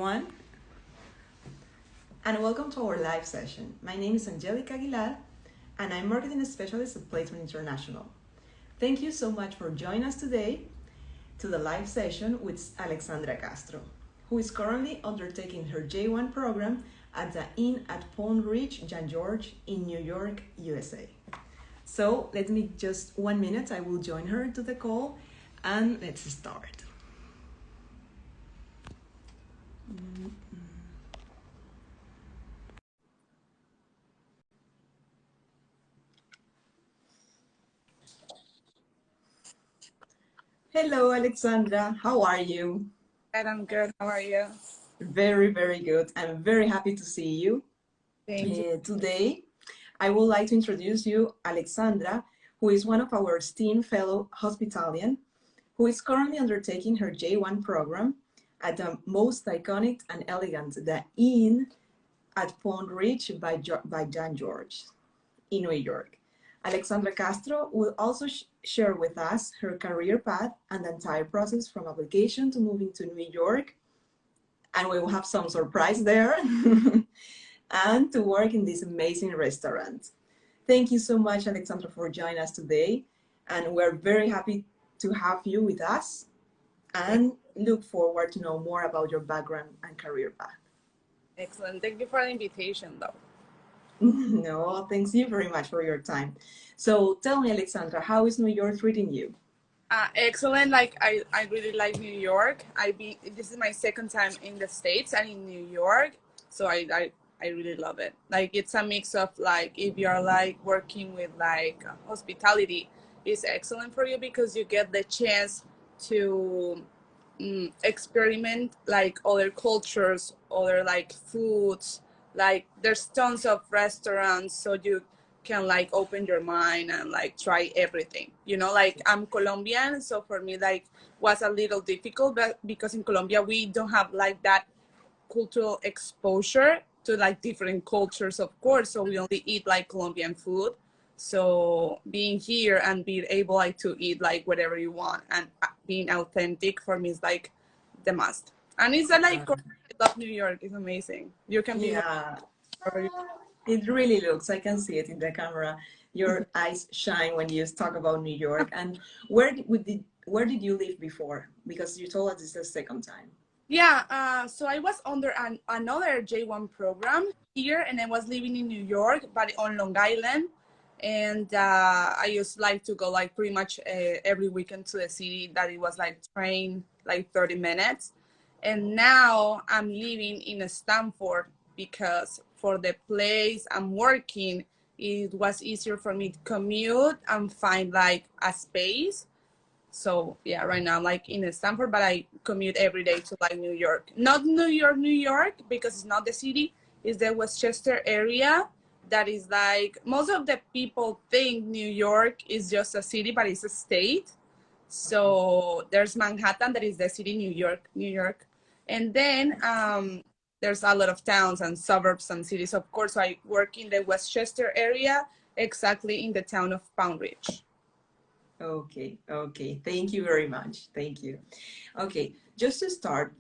everyone, and welcome to our live session. My name is Angelica Aguilar, and I'm Marketing Specialist at Placement International. Thank you so much for joining us today to the live session with Alexandra Castro, who is currently undertaking her J1 program at the Inn at Palm Ridge, St. George in New York, USA. So let me just 1 minute, I will join her to the call, and let's start. Hello, Alexandra. How are you? I'm good. How are you? Very, very good. I'm very happy to see you. Thank you. Today, I would like to introduce you Alexandra, who is one of our esteemed fellow hospitalian, who is currently undertaking her J1 program at the most iconic and elegant, the Inn at Palm Ridge by St. George in New York. Alexandra Castro will also share with us her career path and the entire process from application to moving to New York, and we will have some surprise there, and to work in this amazing restaurant. Thank you so much, Alexandra, for joining us today, and we're very happy to have you with us and look forward to know more about your background and career path. Excellent. Thank you for the invitation, though. No, thanks you very much for your time. So tell me, Alexandra, how is New York treating you? Excellent. I really like New York. This is my second time in the States and in New York, so I really love it. Like, it's a mix of, like, if you're like working with like hospitality, it's excellent for you because you get the chance to experiment like other cultures, other like foods. Like, there's tons of restaurants, so you can like open your mind and like try everything. Like, I'm Colombian, so for me, like, was a little difficult, but because in Colombia we don't have like that cultural exposure to like different cultures, of course, so we only eat like Colombian food. So being here and being able like to eat like whatever you want and being authentic for me is like the must. And it's like, I love New York. It's amazing. You can be Yeah, wherever you it really looks, I can see it in the camera. Your eyes shine when you talk about New York. And where did you live before? Because you told us this is the second time. Yeah, so I was under another J1 program here, and I was living in New York, but on Long Island. And I used like to go like pretty much every weekend to the city. That it was like train like 30 minutes. And now I'm living in Stanford because for the place I'm working, it was easier for me to commute and find like a space. So yeah, right now I'm like in Stanford, but I commute every day to like New York. Not New York, New York, because it's not the city. It's the Westchester area. That is like, most of the people think New York is just a city, but it's a state. So there's Manhattan, that is the city, New York, New York. And then there's a lot of towns and suburbs and cities, of course. So I work in the Westchester area, exactly in the town of Palm Ridge. Okay. Thank you very much. Thank you. Okay, just to start,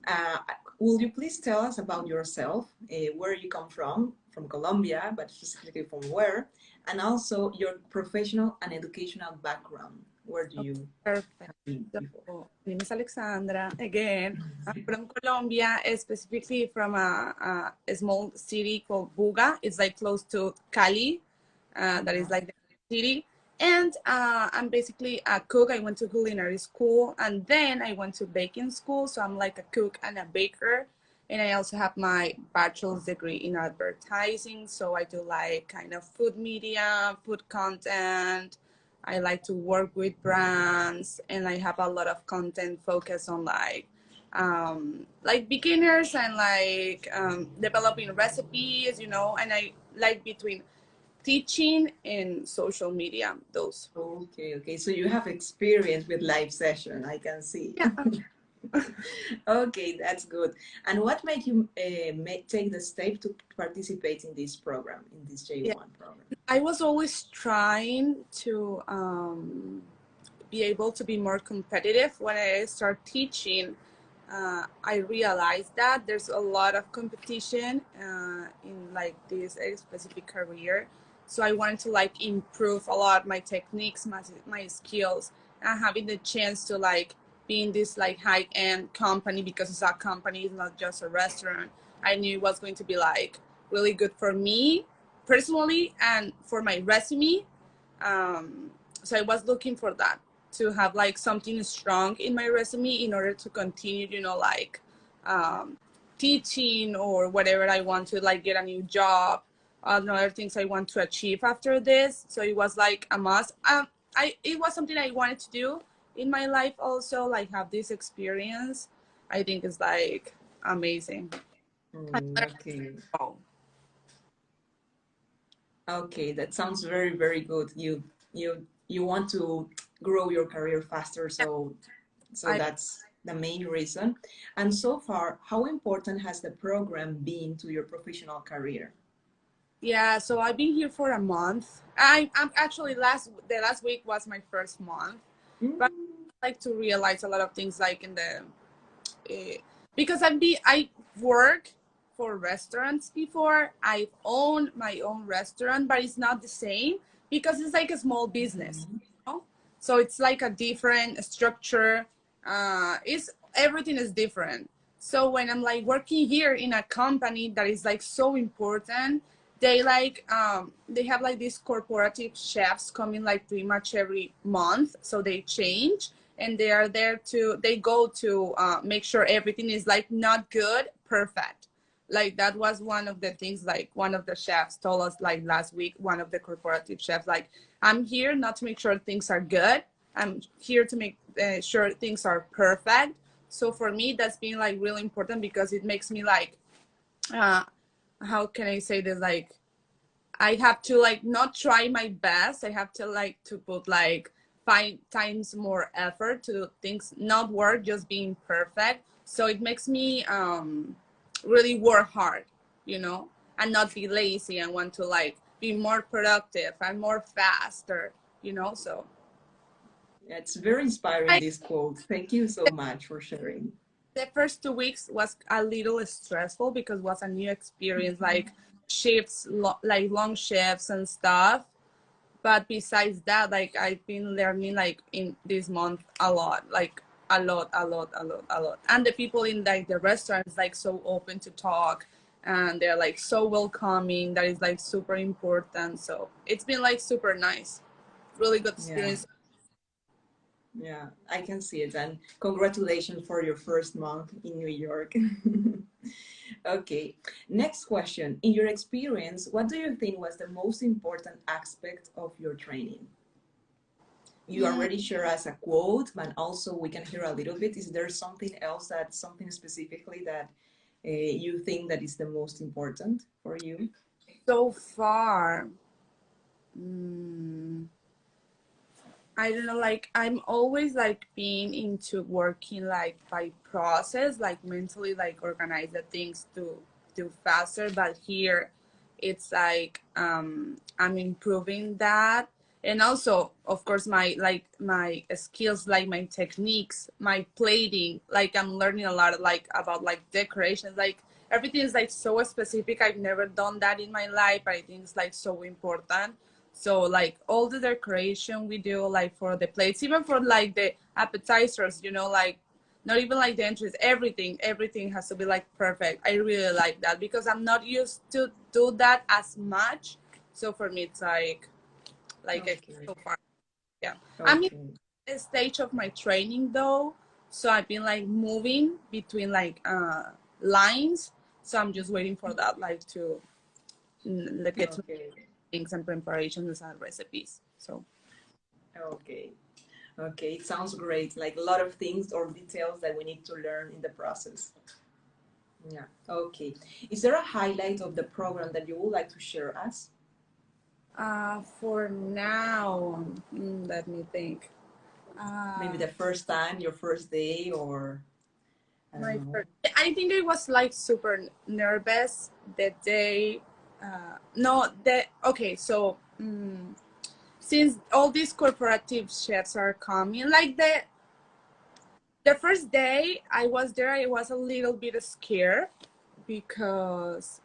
will you please tell us about yourself, where you come from Colombia, but specifically from where, and also your professional and educational background. Where do you Perfect. have been before? So, my name is Alexandra. Again, I'm from Colombia, specifically from a small city called Buga. It's like close to Cali. That is like the city. And I'm basically a cook. I went to culinary school, and then I went to baking school. So I'm like a cook and a baker. And I also have my bachelor's degree in advertising. So I do like kind of food media, food content. I like to work with brands, and I have a lot of content focused on like beginners and like developing recipes, and I like between teaching and social media, those. Okay. So you have experience with live session, I can see. Yeah. Okay, that's good. And what made you take the step to participate in this program, in this J1 program? I was always trying to be able to be more competitive when I start teaching. I realized that there's a lot of competition in like this specific career. So I wanted to like improve a lot my techniques, my skills, and having the chance to like be in this like high-end company, because it's a company, it's not just a restaurant. I knew it was going to be like really good for me personally and for my resume. So I was looking for that, to have like something strong in my resume in order to continue, you know, like um, teaching or whatever I want to, like get a new job and other things I want to achieve after this. So it was like a must. It was something I wanted to do in my life also, like have this experience. I think is like amazing. Okay. Okay, that sounds very, very good. You want to grow your career faster, so I that's the main reason. And so far, how important has the program been to your professional career? Yeah, so I've been here for a month. I'm actually the last week was my first month, but Mm, I like to realize a lot of things like in the because I work for restaurants before. I've owned my own restaurant, but it's not the same because it's like a small business, mhm. you know? So it's like a different structure. It's everything is different. So when I'm like working here in a company that is like so important, they have like these corporative chefs coming like pretty much every month, so they change, and they are there to they go to make sure everything is like not good, perfect. Like that was one of the things, like one of the chefs told us like last week, one of the corporative chefs, like, I'm here not to make sure things are good, I'm here to make sure things are perfect. So for me that's been like really important, because it makes me like uh how can I say this, like I have to like not try my best. I have to like to put like 5 times more effort to things not work just being perfect. So it makes me really work hard, you know, and not be lazy and want to like be more productive and more faster, you know. So It's very inspiring, I, this quote. Thank you so much for sharing. the first 2 weeks was a little stressful because it was a new experience, like shifts, like long shifts and stuff. But besides that, like I've been learning like in this month a lot, like a lot. And the people in like the restaurants like so open to talk, and they're like so welcoming. That is like super important. So it's been like super nice, really good Yeah, experience. yeah, I can see it. And congratulations for your first month in New York. Okay, next question. In your experience, what do you think was the most important aspect of your training? You Mm, already share us a quote, but also we can hear a little bit. Is there something else, that something specifically that you think that is the most important for you? so far, mm, I don't know, like I'm always like being into working like by process, like mentally like organize the things to do faster. But here it's like I'm improving that. And also of course my skills, like my techniques, my plating, like I'm learning a lot like about like decorations, like everything is like so specific. I've never done that in my life. I think it's like so important. So like all the decoration we do, like for the plates, even for like the appetizers, you know, like not even like the entries, everything has to be like perfect. I really like that because I'm not used to do that as much. So for me it's like Okay, so far, yeah. I'm in okay, the stage of my training though, so I've been like moving between like lines. So I'm just waiting for that like to like, get to okay, things and preparations and recipes. So okay. Okay, it sounds great. Like a lot of things or details that we need to learn in the process. Yeah. Okay. Is there a highlight of the program that you would like to share us? for now, let me think. Maybe Uh, the first time, your first day, or I don't my know. first, I think I was like super nervous the day. No, the okay. So since all these corporative chefs are coming, like The first day I was there, I was a little bit scared because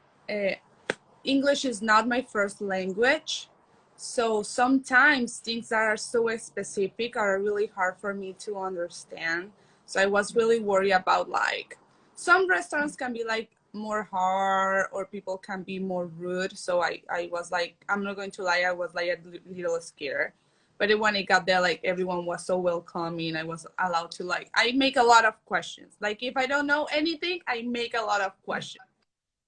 English is not my first language. So sometimes things that are so specific are really hard for me to understand. So I was really worried about like some restaurants can be like more hard or people can be more rude. So I was like, I'm not going to lie, I was like a little scared. But then when I got there, like everyone was so welcoming. I was allowed to like, I make a lot of questions. Like if I don't know anything, I make a lot of questions.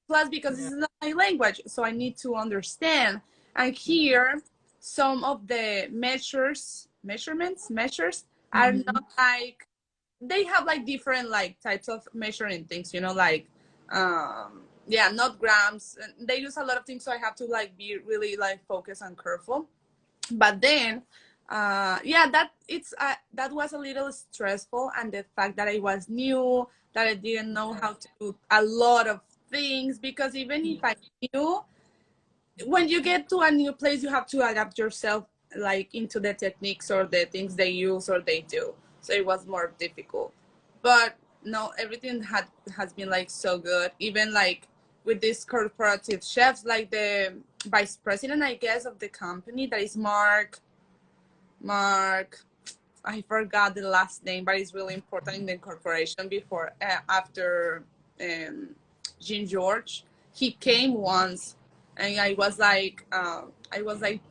Plus because this is not my language, so I need to understand. And here, some of the measures are not like, they have like different like types of measuring things, you know, like yeah, not grams. They use a lot of things, so I have to like be really like focused and careful. But then yeah, that was a little stressful, and the fact that I was new, that I didn't know how to do a lot of things, because even if I knew, when you get to a new place you have to adapt yourself like into the techniques or the things they use or they do, so it was more difficult. But no, everything has been like so good, even like with these corporative chefs, like the vice president, I guess, of the company, that is Mark, I forgot the last name, but it's really important in the corporation. Before, after Jean George, he came once, and I was like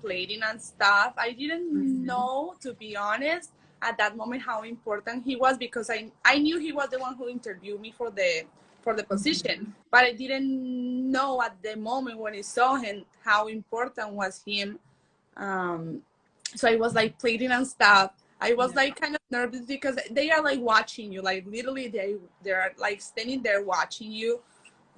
plating and stuff. I didn't know, to be honest, at that moment how important he was, because I knew he was the one who interviewed me for the position, but I didn't know at the moment when I saw him how important was him. So I was like plating and stuff. I was like kind of nervous because they are like watching you, like literally they're like standing there watching you.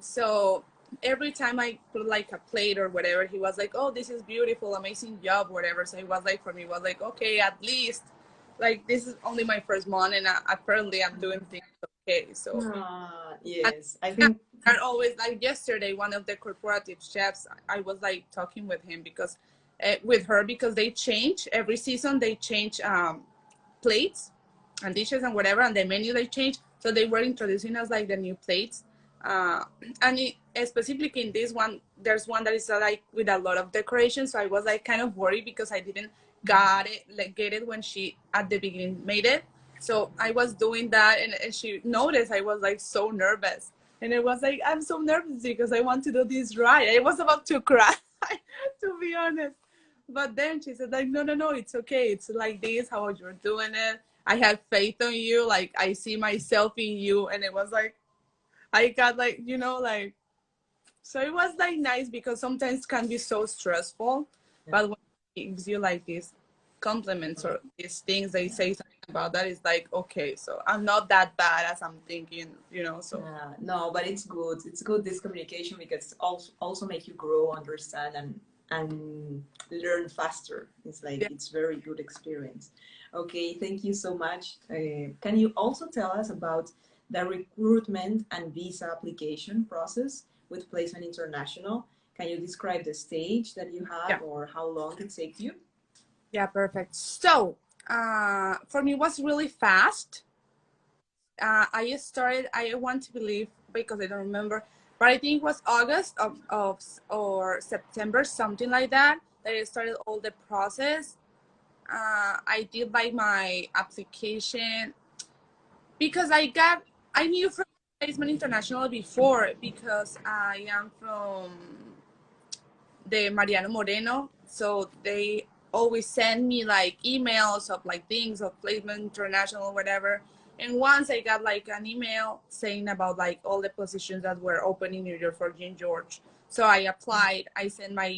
So every time I put like a plate or whatever, he was like, "Oh, this is beautiful, amazing job, whatever." So it was like, for me, it was like, okay, at least like this is only my first month, and apparently I'm doing things okay. So yes, I and think are always like yesterday, one of the corporative chefs, I was like talking with him because with her, because they change every season, they change plates and dishes and whatever, and the menu they change. So they were introducing us like the new plates, uh, and specifically in this one, there's one that is like with a lot of decoration. So I was like kind of worried because I didn't get it when she at the beginning made it. So I was doing that, and she noticed I was like so nervous, and it was like, I'm so nervous because I want to do this right. I was about to cry, to be honest. But then she said like, no, it's okay. It's like this, how you're doing it. I have faith in you. Like I see myself in you. And it was like, I got like, you know, like, so it was like nice, because sometimes can be so stressful, but when it gives you like these compliments or these things they say something about, that is like, okay, so I'm not that bad as I'm thinking, you know. So no, but it's good. It's good, this communication, because it also make you grow, understand, and learn faster. It's like yeah. it's very good experience. Okay, thank you so much. Can you also tell us about the recruitment and visa application process with Placement International? Can you describe the stage that you have, or how long it takes you? Yeah, perfect. So for me, it was really fast. I want to believe, because I don't remember, but I think it was August of or September, something like that, that I started all the process. I did like my application, because I knew from Placement International before, because I am from the Mariano Moreno, so they always send me like emails of like things of Placement International, whatever. And once I got like an email saying about like all the positions that were open in New York for Jean George. So I applied. I sent my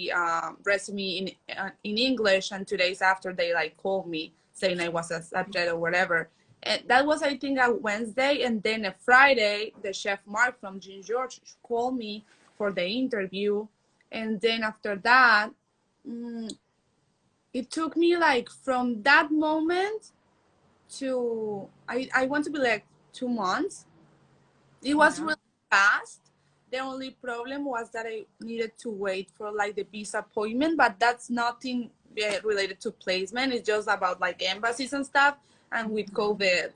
resume in English, and 2 days after they like called me saying I was accepted or whatever. And that was, I think, a Wednesday, and then a Friday, the chef Mark from Jean George called me for the interview. And then after that, it took me like from that moment to I want to be like 2 months. It was really fast. The only problem was that I needed to wait for like the visa appointment, but that's nothing related to placement. It's just about like embassies and stuff. And with COVID,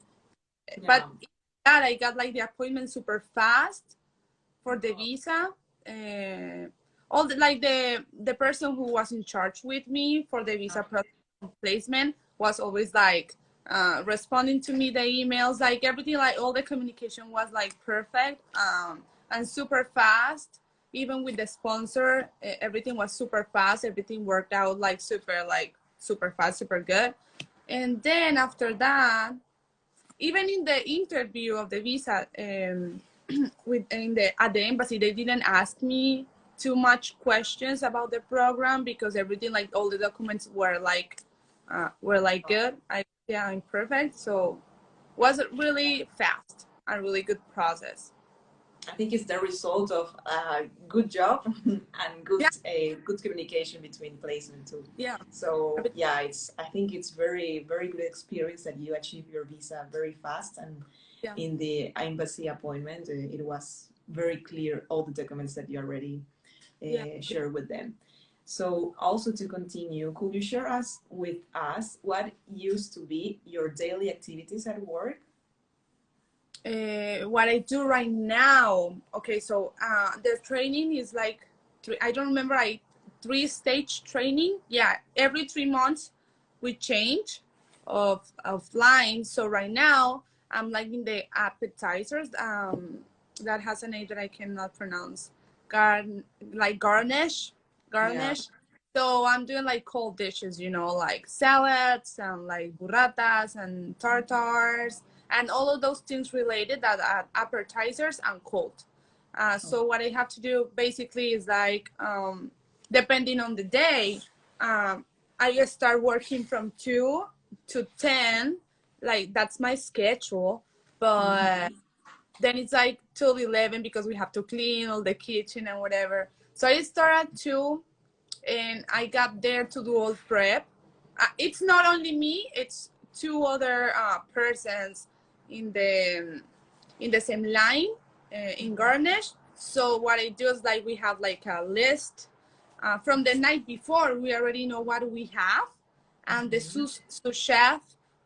But Yeah. that I got like the appointment super fast for the visa. All the, like the person who was in charge with me for the visa placement was always like responding to me the emails, like everything, like all the communication was like perfect, and super fast. Even with the sponsor, everything was super fast. Everything worked out like super fast, super good. And then after that, even in the interview of the visa, at the embassy, they didn't ask me too much questions about the program, because everything, like all the documents were like good. I'm perfect. So was really fast and really good process. I think it's the result of a good job and good Yeah, good communication between placement too. yeah, So yeah, I think it's very good experience that you achieve your visa very fast, and yeah, in the embassy appointment, it was very clear all the documents that you already yeah. shared with them. So also to continue, could you share with us what used to be your daily activities at work? What I do right now, okay, so the training is like I don't remember, 3-stage training. Yeah, every 3 months we change of line. So right now I'm like in the appetizers. That has a name that I cannot pronounce. Gar like Yeah. garnish. So I'm doing like cold dishes, like salads and like burratas and tartars and all of those things related that are appetizers and cold. So what I have to do basically is like, depending on the day, I just start working from 2 to 10, like that's my schedule. But then it's like till 11 because we have to clean all the kitchen and whatever. So I start at 2 and I got there to do all prep. It's not only me; it's two other persons in the same line in garnish. So what I do is like we have like a list from the night before. We already know what we have, and the sous chef,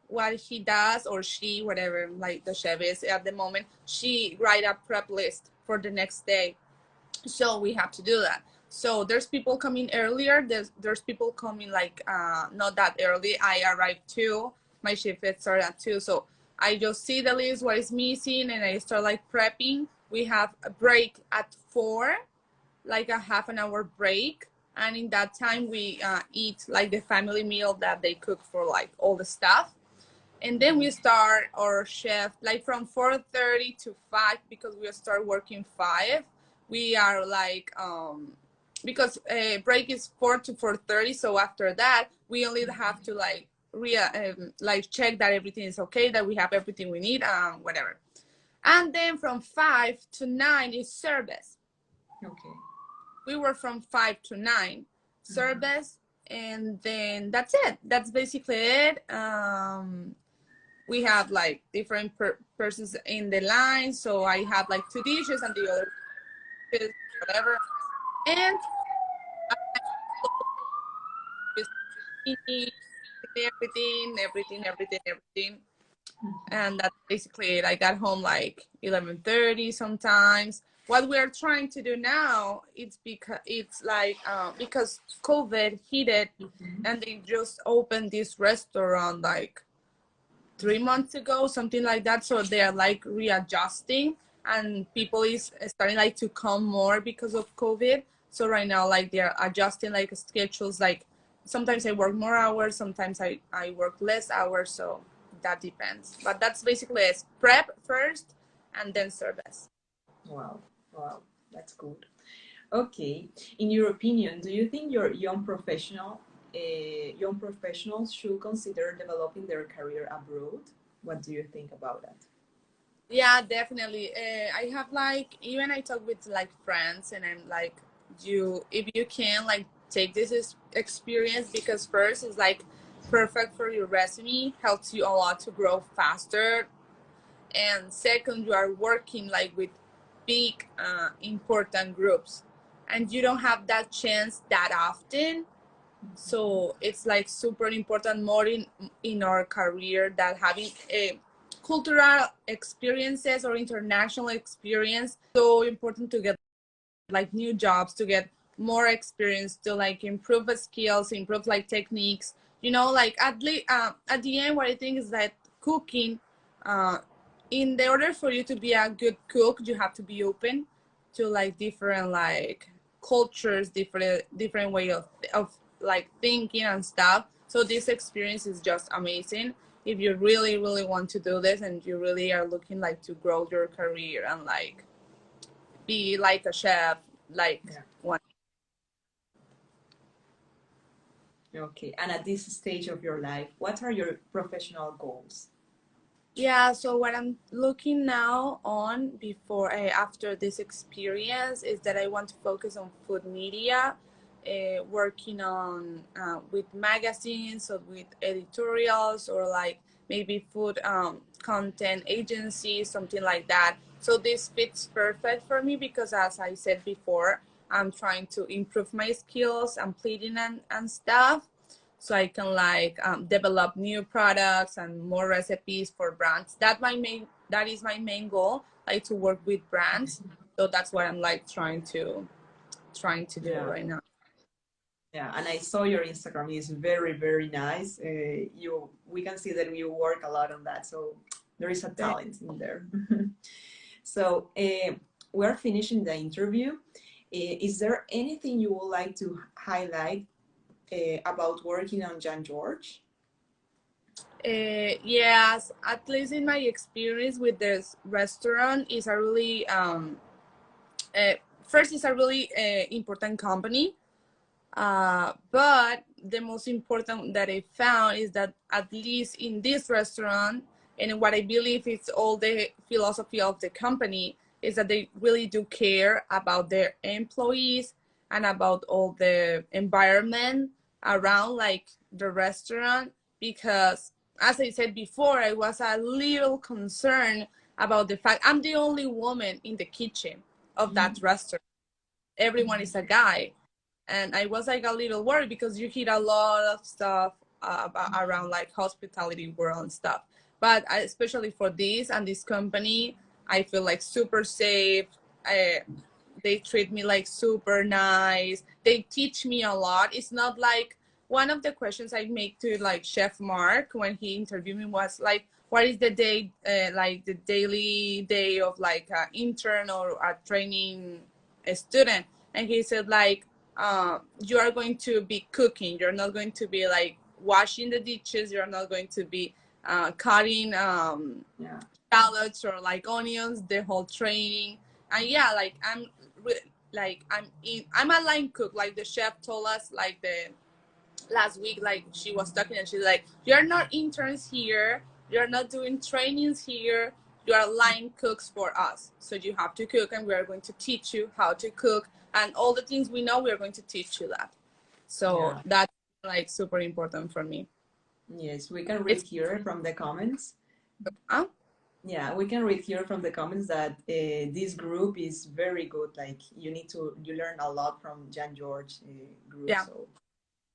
what he does, or she, whatever like the chef is at the moment, she write a prep list for the next day. So we have to do that. So there's people coming earlier, there's people coming like not that early. I arrive 2, my shift starts at 2, so I just see the list, what is missing, and I start like prepping. We have a break at 4, like a half an hour break, and in that time we eat like the family meal that they cook for like all the stuff. And then we start our shift like from 4:30 to 5, because we start working 5. We are like because break is 4 to 4:30, so after that we only have to like like check that everything is okay, that we have everything we need, whatever. And then from 5 to 9 is service. Okay. We work from 5 to 9 service, and then that's it. That's basically it. We have like different persons in the line, so I have like 2 dishes and the other dishes, whatever. And everything. And that's basically it. I got home like 11:30 sometimes. What we're trying to do now, it's because it's like because COVID hit it, and they just opened this restaurant like 3 months ago, something like that. So they are like readjusting, and people is starting like to come more because of COVID. So right now, like they're adjusting like schedules. Like sometimes I work more hours, sometimes I work less hours. So that depends. But that's basically it. Prep first, and then service. Wow, wow, that's good. Okay, in your opinion, do you think your young professionals should consider developing their career abroad? What do you think about that? Yeah, definitely. I have like, even I talk with like friends, and I'm like, if you can like take this experience, because first it's like perfect for your resume, helps you a lot to grow faster, and second, you are working like with big important groups, and you don't have that chance that often. So it's like super important more in our career, that having a cultural experiences or international experience. So important to get like new jobs, to get more experience, to like improve the skills, improve like techniques, you know, like at the end, what I think is that cooking, in the order for you to be a good cook, you have to be open to like different like cultures, different way of like thinking and stuff. So this experience is just amazing if you really want to do this and you really are looking like to grow your career and like be like a chef, like one. Okay, and at this stage of your life, what are your professional goals? Yeah, so what I'm looking now on after this experience is that I want to focus on food media, working on with magazines or with editorials or like maybe food content agencies, something like that. So this fits perfect for me because, as I said before, I'm trying to improve my skills and plating and stuff, so I can like develop new products and more recipes for brands. That is my main goal, like to work with brands. So that's what I'm like trying to do right now. Yeah, and I saw your Instagram is very nice. We can see that you work a lot on that, so there is a talent in there. So we're finishing the interview. Is there anything you would like to highlight about working on Jan George? Yes, at least in my experience with this restaurant, is a really first, it's a really important company. But the most important that I found is that at least in this restaurant, and what I believe is all the philosophy of the company, is that they really do care about their employees and about all the environment around like the restaurant. Because as I said before, I was a little concerned about the fact I'm the only woman in the kitchen of that restaurant. Everyone is a guy. And I was like a little worried because you hear a lot of stuff around like hospitality world and stuff. But especially for this and this company, I feel like super safe. They treat me like super nice. They teach me a lot. It's not like one of the questions I make to like Chef Mark when he interviewed me was like, what is the day, like the daily day of like an intern or a training a student? And he said like, you are going to be cooking. You're not going to be like washing the dishes. You're not going to be cutting shallots or like onions the whole training. And yeah, like I'm a line cook. Like the chef told us like the last week, like she was talking and she's like, you're not interns here. You're not doing trainings here. You are line cooks for us. So you have to cook and we are going to teach you how to cook. And all the things we know, we're going to teach you that. So that's like super important for me. Yes, we can read here from the comments. Yeah, we can read here from the comments that this group is very good. Like you learn a lot from Jan George group. Yeah. So.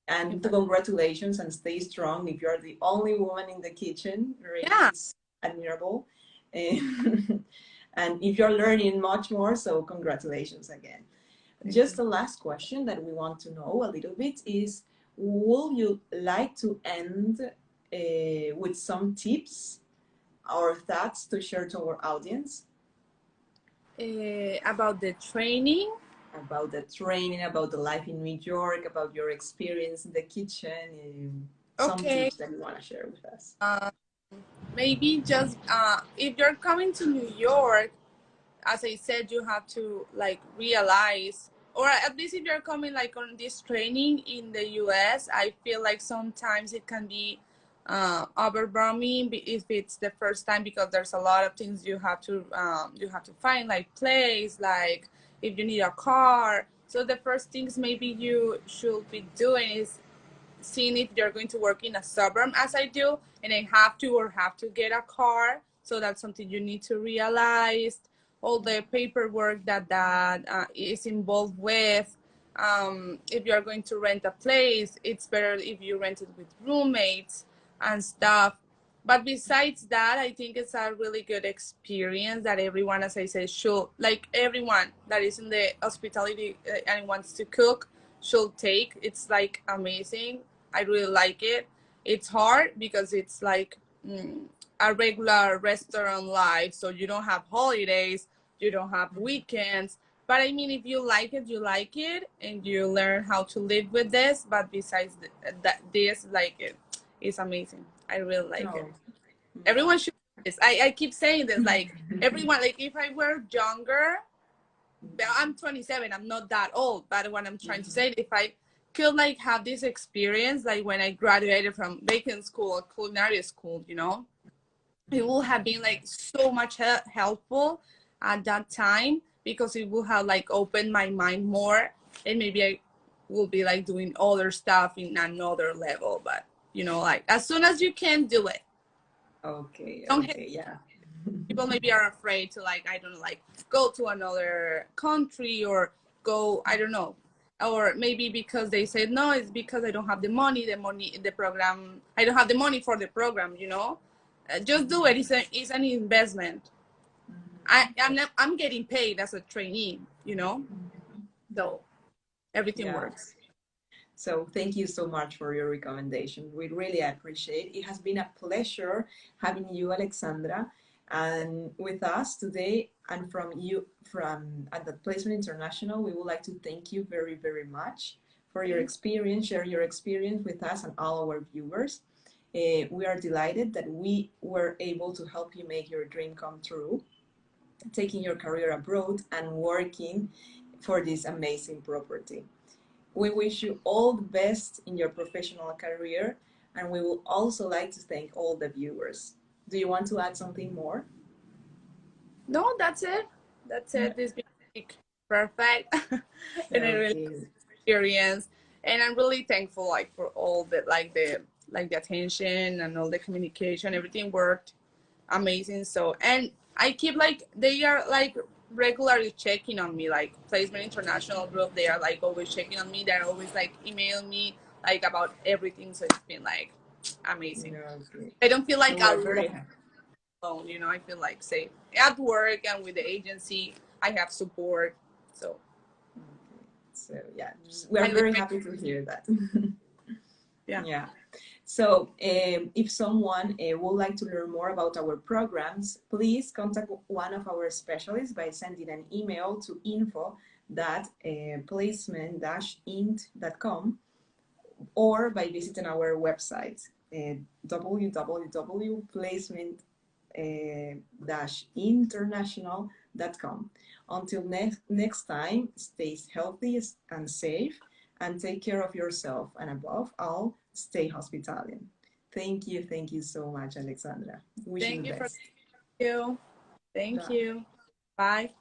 And congratulations and stay strong. If you're the only woman in the kitchen, really, it's admirable. And if you're learning much more, so congratulations again. Just the last question that we want to know a little bit is, would you like to end with some tips or thoughts to share to our audience? About the training? About the training, about the life in New York, about your experience in the kitchen, some tips that you want to share with us. Maybe just if you're coming to New York, as I said, you have to like realize, or at least if you're coming like on this training in the US, I feel like sometimes it can be overwhelming if it's the first time, because there's a lot of things you have to find, like place, like if you need a car. So the first things maybe you should be doing is seeing if you're going to work in a suburb, as I do, and I have to get a car. So that's something you need to realize. All the paperwork that is involved with. If you're going to rent a place, it's better if you rent it with roommates and stuff. But besides that, I think it's a really good experience that everyone, as I said, should, like everyone that is in the hospitality and wants to cook should take. It's like amazing. I really like it. It's hard because it's like a regular restaurant life. So you don't have holidays, you don't have weekends. But I mean, if you like it, you like it, and you learn how to live with this. But besides that, this, like it's amazing. I really like it. Oh, Everyone should do this. I keep saying this, like everyone, like if I were younger, well, I'm 27, I'm not that old, but what I'm trying to say, if I could like have this experience, like when I graduated from baking school or culinary school, you know, it would have been like so much helpful at that time, because it would have like opened my mind more, and maybe I will be like doing other stuff in another level. But you know, like as soon as you can do it, okay, don't okay, yeah. people maybe are afraid to, like, I don't know, like go to another country or go, I don't know, or maybe because they said no, it's because I don't have the program, I don't have the money for the program, you know. Just do it. It's an investment. I'm getting paid as a trainee, you know, so everything Yeah. works. So thank you so much for your recommendation. We really appreciate it. It has been a pleasure having you, Alexandra, and with us today. And from you, from at the Placement International, we would like to thank you very, very much for your experience, share your experience with us and all our viewers. We are delighted that we were able to help you make your dream come true, taking your career abroad and working for this amazing property. We wish you all the best in your professional career, and we would also like to thank all the viewers. Do you want to add something more? No, that's it. That's it. This been like perfect and a really Okay. experience, and I'm really thankful like for all the like the attention and all the communication. Everything worked amazing. So, and I keep like, they are like regularly checking on me, like Placement International group, they are like always checking on me, they're always like emailing me like about everything. So it's been like amazing. Okay. I don't feel So like we're very happy. alone, you know. I feel like safe at work and with the agency. I have support. So Okay. So yeah, we're I live very happy to hear that. yeah. Yeah. So, if someone would like to learn more about our programs, please contact one of our specialists by sending an email to info@placement-int.com, or by visiting our website, www.placement-international.com. Until next time, stay healthy and safe, and take care of yourself, and above all, stay hospitalian. Thank you so much, Alexandra. Wish you Thank the you for best. you. Thank Bye. you. Bye.